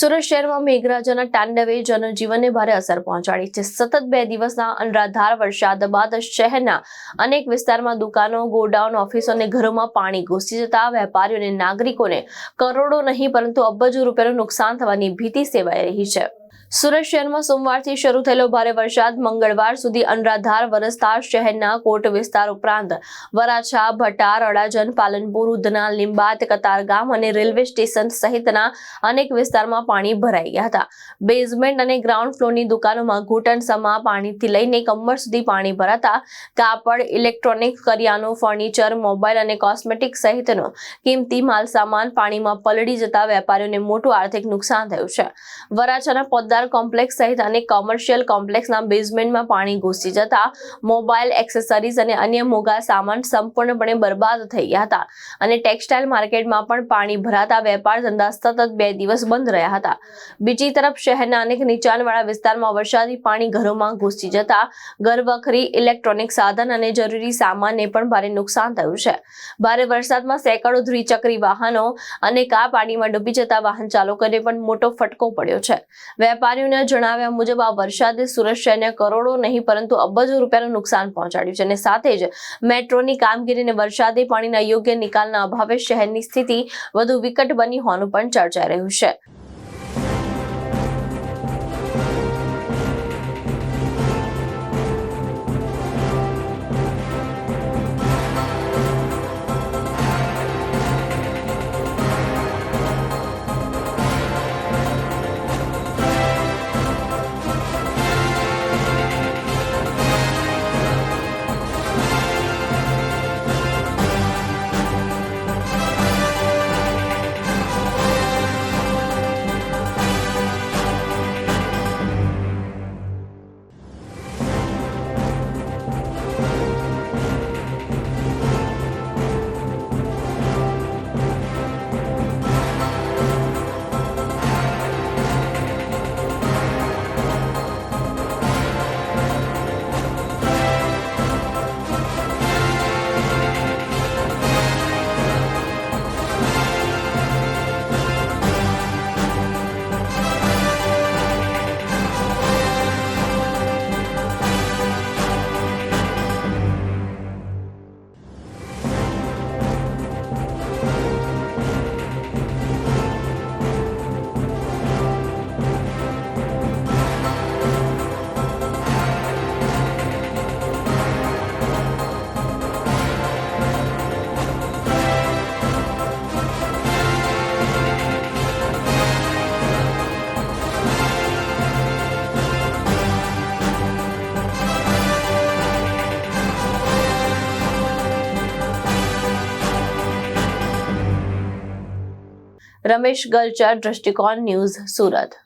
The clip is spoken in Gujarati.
સુરત શહેરમાં મેઘરાજાના તાંડવે જનજીવનને ભારે અસર પહોંચાડી છે। સતત 2 દિવસના અનરાધાર વરસાદ બાદ શહેરના અનેક વિસ્તારમાં દુકાનો, ગોડાઉન, ઓફિસો અને ઘરોમાં પાણી ઘૂસી જતા વેપારીઓ અને નાગરિકોને કરોડો નહીં પરંતુ અબજો રૂપિયાનું નુકસાન થવાની ભીતિ સેવાઈ રહી છે। સુરત શહેરમાં સોમવારથી શરૂ થયેલો ભારે વરસાદ મંગળવાર સુધી અનરાધાર વરસતા શહેરના કોટ વિસ્તાર ઉપરાંત વરાછા, ભટાર, અડાજણ, પાલનપુર, ઉધના, લીંબાત, કતારગામ અને રેલવે સ્ટેશન સહિતના અનેક વિસ્તારમાં પાણી ભરાઈ ગયા હતા। બેઝમેન્ટ અને ગ્રાઉન્ડ ફ્લોરની દુકાનોમાં ઘૂંટણસમા પાણીથી લઈને કમર સુધી પાણી ભરાતા કાપડ, ઇલેક્ટ્રોનિક્સ, કરિયાનું, ફર્નિચર, મોબાઈલ અને કોસ્મેટિક સહિતનો કિંમતી માલસામાન પાણીમાં પલળી જતા વેપારીઓને મોટું આર્થિક નુકસાન થયું છે। વરાછાના પોદ્દાર કોમ્પ્લેક્સ સહિત અનેક કોમર્શિયલ કોમ્પ્લેક્સના બેઝમેન્ટમાં પાણી ઘૂસી જતા મોબાઈલ, એક્સેસરીઝ અને અન્ય મોંઘા સામાન સંપૂર્ણપણે બરબાદ થઈ ગયા હતા અને ટેક્સટાઇલ માર્કેટમાં પણ પાણી ભરાતા વેપાર ધંધા સતત 2 દિવસ બંધ રહ્યા હતા। બીજી તરફ શહેરના અનેક નીચાણવાળા વિસ્તારમાં વરસાદી પાણી ઘરોમાં ઘૂસી જતા ઘરવખરી, ઇલેક્ટ્રોનિક સાધન અને જરૂરી સામાનને પણ ભારે નુકસાન થયું છે। ભારે વરસાદમાં સેંકડો દ્વિચક્રી વાહનો અને કાર પાણીમાં ડૂબી જતા વાહન ચાલકોને પણ મોટો ફટકો પડ્યો છે। વેપારીઓના જણાવ્યા મુજબ આ વરસાદે સુરત શહેરને કરોડો નહીં પરંતુ અબજો રૂપિયાનું નુકસાન પહોંચાડ્યું છે અને સાથે જ મેટ્રોની કામગીરી અને વરસાદી પાણીના યોગ્ય નિકાલના અભાવે શહેરની સ્થિતિ વધુ વિકટ બની હોવાનું પણ ચર્ચાઈ રહ્યું છે। રમેશ ગલચર, દ્રષ્ટિકોણ ન્યૂઝ, સુરત।